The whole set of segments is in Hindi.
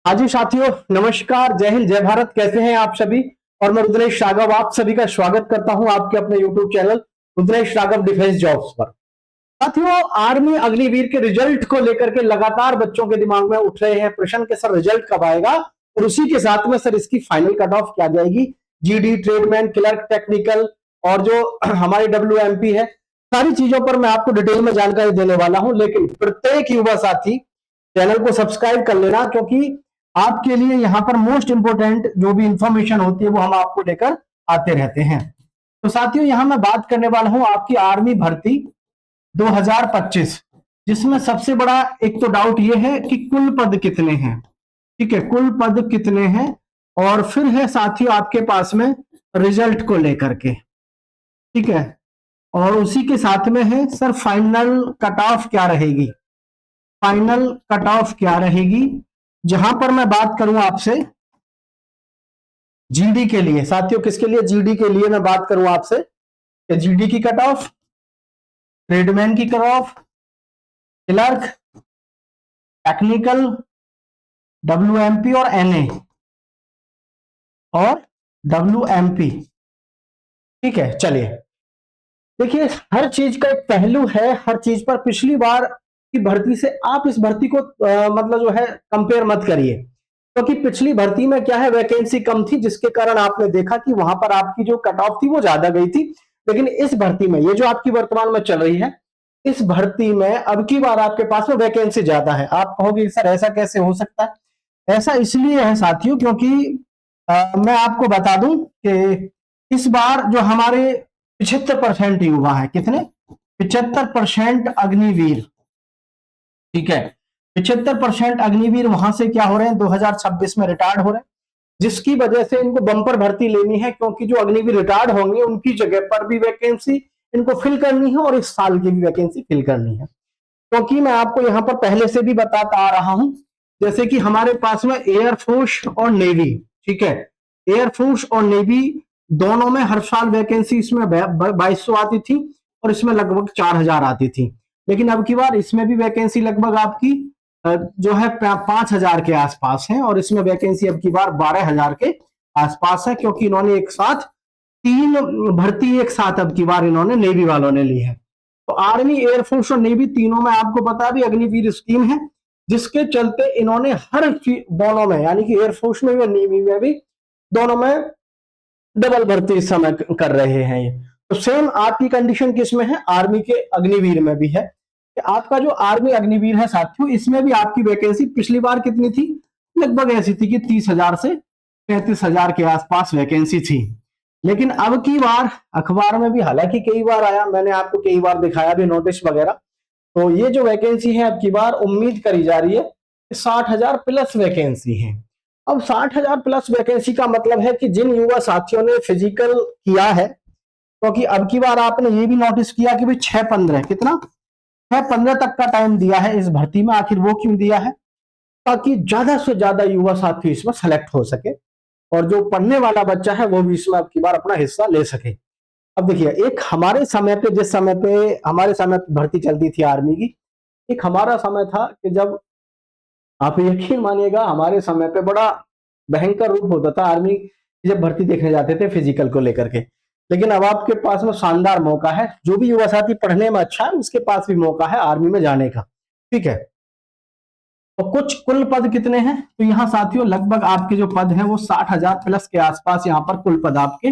हाँ जी साथियों, नमस्कार, जय हिंद, जय भारत। कैसे हैं आप सभी? और मैं रुद्रेश राघव आप सभी का स्वागत करता हूं आपके अपने YouTube channel Rudresh Raghav defence jobs पर। साथियों, आर्मी अग्निवीर के रिजल्ट को लेकर के लगातार बच्चों के दिमाग में उठ रहे हैं प्रश्न के सर रिजल्ट कब आएगा, और उसी के साथ में सर इसकी फाइनल कट ऑफ क्या जाएगी, जीडी, ट्रेडमैन, क्लर्क, टेक्निकल और जो हमारी WMP है, सारी चीजों पर मैं आपको डिटेल में जानकारी देने वाला हूं। लेकिन प्रत्येक युवा साथी चैनल को सब्सक्राइब कर लेना, क्योंकि आपके लिए यहाँ पर मोस्ट इंपोर्टेंट जो भी इंफॉर्मेशन होती है वो हम आपको लेकर आते रहते हैं। तो साथियों, यहाँ मैं बात करने वाला हूं आपकी आर्मी भर्ती 2025, जिसमें सबसे बड़ा एक तो डाउट ये है कि कुल पद कितने हैं। ठीक है, कुल पद कितने हैं, और फिर है साथियों आपके पास में रिजल्ट को लेकर के। ठीक है, और उसी के साथ में है सर फाइनल कट ऑफ क्या रहेगी, फाइनल कट ऑफ क्या रहेगी। जहां पर मैं बात करूं आपसे जीडी के लिए, साथियों किसके लिए, जीडी के लिए मैं बात करूं आपसे, जीडी की कट ऑफ, ट्रेडमैन की cut off, clerk, technical, WMP और NA और WMP। ठीक है, चलिए देखिए, हर चीज का एक पहलू है, हर चीज पर पिछली बार की भर्ती से आप इस भर्ती को मतलब जो है कंपेयर मत करिए, क्योंकि पिछली भर्ती में क्या है, वैकेंसी कम थी, जिसके कारण आपने देखा कि वहां पर आपकी जो कट ऑफ थी वो ज्यादा गई थी। लेकिन इस भर्ती में, ये जो आपकी वर्तमान में चल रही है, इस भर्ती में अब की बार आपके पास में वैकेंसी ज्यादा है। आप कहोगे सर ऐसा कैसे हो सकता है? ऐसा इसलिए है साथियों, क्योंकि मैं आपको बता दूं कि इस बार जो हमारे 75% युवा है, कितने, 75% अग्निवीर। ठीक है, 75% अग्निवीर वहां से क्या हो रहे हैं, 2026 में रिटायर्ड हो रहे हैं, जिसकी वजह से इनको बंपर भर्ती लेनी है, क्योंकि जो अग्निवीर रिटायर्ड होंगे उनकी जगह पर भी वैकेंसी इनको फिल करनी है, और इस साल की भी वैकेंसी फिल करनी है। क्योंकि मैं आपको यहां पर पहले से भी बताता आ रहा हूं, जैसे कि हमारे पास में एयरफोर्स और नेवी, ठीक है, एयरफोर्स और नेवी दोनों में हर साल वैकेंसी इसमें 2200 आती थी, और इसमें लगभग 4000 आती थी। लेकिन अब की बार इसमें भी वैकेंसी लगभग आपकी जो है 5000 के आसपास है, और इसमें वैकेंसी अब की बार 12000 के आसपास है, क्योंकि इन्होंने एक साथ 3 भर्ती एक साथ अब की बार इन्होंने नेवी वालों ने ली है। तो आर्मी, एयरफोर्स और नेवी तीनों में आपको पता भी अग्निवीर स्कीम है, जिसके चलते इन्होंने हर दोनों में, यानी कि एयरफोर्स में भी और नेवी में भी, दोनों में डबल भर्ती इस समय कर रहे हैं ये। तो सेम आपकी कंडीशन किसमें है, आर्मी के अग्निवीर में भी है, कि आपका जो आर्मी अग्निवीर है साथियों, इसमें भी आपकी वैकेंसी पिछली बार कितनी थी, लगभग ऐसी थी कि 30,000 से 35,000 के आसपास वैकेंसी थी। लेकिन अब की बार अखबार में भी हालांकि कई बार आया, मैंने आपको कई बार दिखाया भी नोटिस वगैरह, तो ये जो वैकेंसी है अब की बार उम्मीद करी जा रही है कि 60,000 प्लस वैकेंसी है। अब 60,000 प्लस वैकेंसी का मतलब है कि जिन युवा साथियों ने फिजिकल किया है, क्योंकि अब की बार आपने ये भी नोटिस किया कि भाई 6-15 कितना, 6-15 तक का टाइम दिया है इस भर्ती में। आखिर वो क्यों दिया है? ताकि ज्यादा से ज्यादा युवा साथी इसमें सेलेक्ट हो सके, और जो पढ़ने वाला बच्चा है वो भी इसमें अब की बार अपना हिस्सा ले सके। अब देखिए, एक हमारे समय पे, जिस समय पे हमारे समय पे भर्ती चलती थी आर्मी की, एक हमारा समय था कि जब, आप यकीन मानिएगा, हमारे समय पे बड़ा भयंकर रूप होता था आर्मी जब भर्ती देखने जाते थे फिजिकल को लेकर के। लेकिन अब आपके पास में शानदार मौका है, जो भी युवा साथी पढ़ने में अच्छा है उसके पास भी मौका है आर्मी में जाने का। ठीक है, तो कुछ कुल पद कितने हैं, तो यहाँ साथियों लगभग आपके जो पद हैं वो 60,000 प्लस के आसपास यहाँ पर कुल पद आपके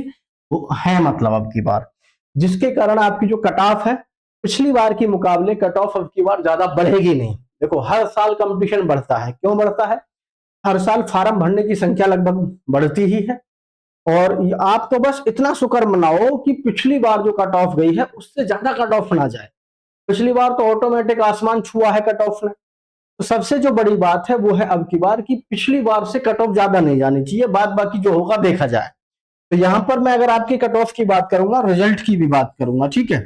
वो है, मतलब अब की बार, जिसके कारण आपकी जो कट ऑफ है पिछली बार के मुकाबले कट ऑफ अब की बार ज्यादा बढ़ेगी नहीं। देखो, हर साल कंपटीशन बढ़ता है, क्यों बढ़ता है, हर साल फार्म भरने की संख्या लगभग बढ़ती ही है, और आप तो बस इतना शुक्र मनाओ कि पिछली बार जो कट ऑफ गई है उससे ज्यादा कट ऑफ ना जाए। पिछली बार तो ऑटोमेटिक आसमान छुआ है कट ऑफ ने। तो सबसे जो बड़ी बात है वो है अब की बार की पिछली बार से कट ऑफ ज्यादा नहीं जानी चाहिए, बाद बाकी जो होगा देखा जाए। तो यहां पर मैं अगर आपकी कट ऑफ की बात करूंगा, रिजल्ट की भी बात करूंगा, ठीक है।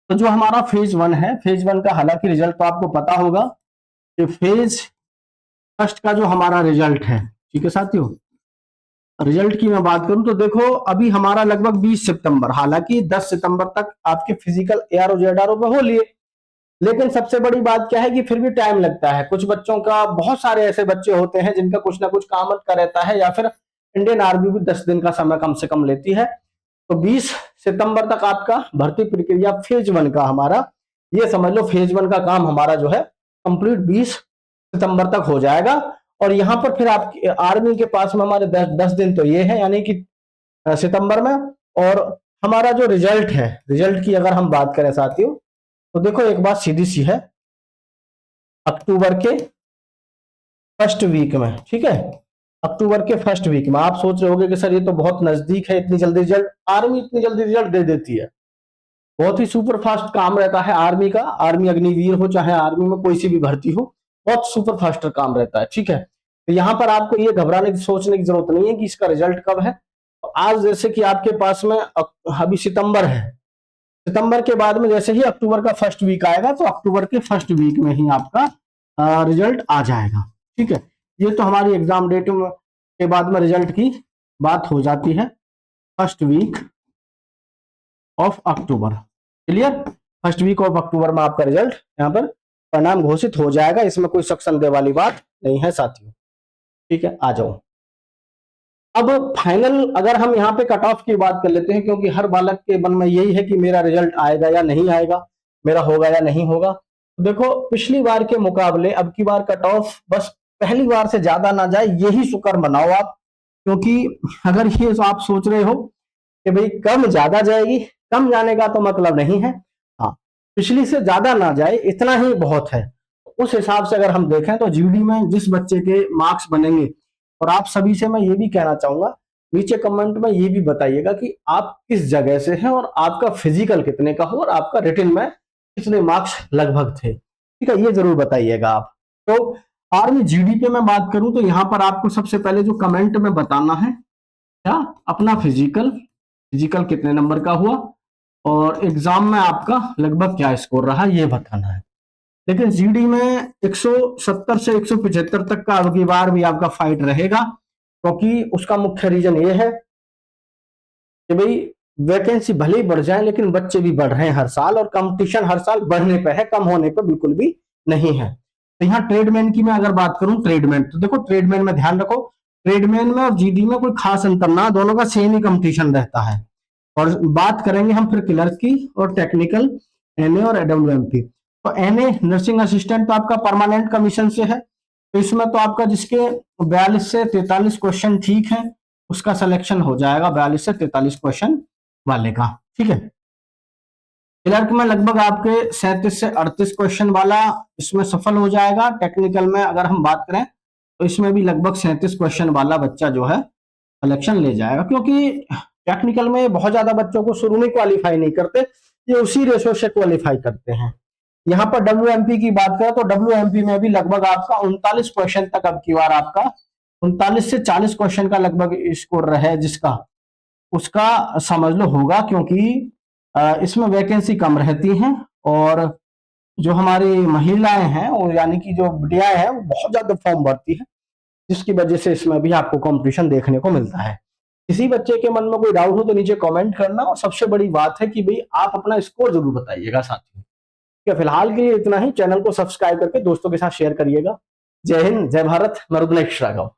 तो जो हमारा फेज 1 है, फेज 1 का हालांकि रिजल्ट तो आपको पता होगा कि फेज फर्स्ट का जो हमारा रिजल्ट है, ठीक है साथियों, रिजल्ट की मैं बात करूं तो देखो अभी हमारा लगभग 20 सितंबर, हालांकि 10 सितंबर तक आपके फिजिकल ARO ZRO में हो लिए, लेकिन सबसे बड़ी बात क्या है कि फिर भी टाइम लगता है। कुछ बच्चों का, बहुत सारे ऐसे बच्चे होते हैं जिनका कुछ ना कुछ काम का रहता है, या फिर इंडियन आर्मी भी 10 दिन का समय कम से कम लेती है। तो 20 सितंबर तक आपका भर्ती प्रक्रिया फेज 1 का हमारा, ये समझ लो फेज 1 का काम हमारा जो है कंप्लीट 20 सितंबर तक हो जाएगा। और यहाँ पर फिर आप आर्मी के पास में हमारे 10 दिन तो ये है, यानी कि सितंबर में। और हमारा जो रिजल्ट है, रिजल्ट की अगर हम बात करें साथियों, तो देखो एक बात सीधी सी है, अक्टूबर के फर्स्ट वीक में, ठीक है, अक्टूबर के फर्स्ट वीक में। आप सोच रहे होगे कि सर ये तो बहुत नजदीक है, इतनी जल्दी रिजल्ट, आर्मी इतनी जल्दी रिजल्ट दे देती है। बहुत ही सुपर फास्ट काम रहता है आर्मी का, आर्मी अग्निवीर हो चाहे आर्मी में कोई सी भी भर्ती हो, बहुत सुपर फास्ट काम रहता है, ठीक है। तो यहाँ पर आपको ये घबराने की, सोचने की जरूरत नहीं है कि इसका रिजल्ट कब है। तो आज जैसे कि आपके पास में अभी सितंबर है, सितंबर के बाद में जैसे ही अक्टूबर का फर्स्ट वीक आएगा, तो अक्टूबर के फर्स्ट वीक में ही आपका रिजल्ट आ जाएगा, ठीक है। ये तो हमारी एग्जाम डेट के बाद में रिजल्ट की बात हो जाती है, first week of October, clear. First week of October में आपका रिजल्ट यहाँ पर परिणाम घोषित हो जाएगा, इसमें कोई शक संदेह वाली बात नहीं है साथियों, ठीक है। आ जाओ अब फाइनल, अगर हम यहाँ पे कट ऑफ की बात कर लेते हैं, क्योंकि हर बालक के मन में यही है कि मेरा रिजल्ट आएगा या नहीं आएगा, मेरा होगा या नहीं होगा। तो देखो पिछली बार के मुकाबले अब की बार कट ऑफ बस पहली बार से ज्यादा ना जाए, यही शुक्र मनाओ आप। क्योंकि अगर ये आप सोच रहे हो कि भाई कम ज्यादा जाएगी, कम जाने का तो मतलब नहीं है, हाँ पिछली से ज्यादा ना जाए इतना ही बहुत है। उस हिसाब से अगर हम देखें तो जीडी में जिस बच्चे के मार्क्स बनेंगे, और आप सभी से मैं ये भी कहना चाहूंगा, नीचे कमेंट में ये भी बताइएगा कि आप किस जगह से हैं और आपका फिजिकल कितने का हो और आपका रिटन में कितने मार्क्स लगभग थे, ठीक है, ये जरूर बताइएगा आप। तो आर्मी जीडी पे मैं बात करूं तो यहाँ पर आपको सबसे पहले जो कमेंट में बताना है, क्या अपना फिजिकल, फिजिकल कितने नंबर का हुआ और एग्जाम में आपका लगभग क्या स्कोर रहा, ये बताना है। लेकिन जीडी में 170 से 175 तक का अब की बार भी आपका फाइट रहेगा, क्योंकि उसका मुख्य रीजन ये है कि भाई वैकेंसी भले ही बढ़ जाए, लेकिन बच्चे भी बढ़ रहे हैं हर साल, और कंपटीशन हर साल बढ़ने पे है, कम होने पे बिल्कुल भी नहीं है। तो यहाँ ट्रेडमैन की मैं अगर बात करूं, ट्रेडमैन तो देखो ट्रेडमैन में ध्यान रखो, ट्रेडमैन में और जीडी में कोई खास अंतर ना, दोनों का सेम ही कंपटीशन रहता है। और बात करेंगे हम फिर क्लर्क की और टेक्निकल एनए और एडब्ल्यूएमपी। तो एनए नर्सिंग असिस्टेंट तो आपका परमानेंट कमीशन से है, तो इसमें तो आपका जिसके 42 से 43 क्वेश्चन ठीक है उसका सिलेक्शन हो जाएगा 42 से 43 क्वेश्चन वाले का, ठीक है। क्लर्क में लगभग आपके 37 से 38 क्वेश्चन वाला इसमें सफल हो जाएगा। टेक्निकल में अगर हम बात करें तो इसमें भी लगभग 37 क्वेश्चन वाला बच्चा जो है सिलेक्शन ले जाएगा, क्योंकि टेक्निकल में बहुत ज्यादा बच्चों को शुरू में क्वालिफाई नहीं करते, ये उसी रेशो से क्वालिफाई करते हैं। यहाँ पर डब्ल्यूएमपी की बात करें तो डब्ल्यूएमपी में भी लगभग आपका 39 क्वेश्चन तक अब की बार आपका 39 से 40 क्वेश्चन का लगभग स्कोर रहे, जिसका उसका समझ लो होगा, क्योंकि इसमें वैकेंसी कम रहती हैं और जो हमारी महिलाएं हैं और यानी कि जो बिटियाएं हैं वो बहुत ज्यादा फॉर्म भरती है, जिसकी वजह से इसमें भी आपको कंपटीशन देखने को मिलता है। किसी बच्चे के मन में कोई डाउट हो तो नीचे कमेंट करना, और सबसे बड़ी बात है कि भाई आप अपना स्कोर जरूर बताइएगा साथियों। ठीक है, फिलहाल के लिए इतना ही। चैनल को सब्सक्राइब करके दोस्तों के साथ शेयर करिएगा। जय हिंद, जय भारत, मैं रुद्रेश राघव।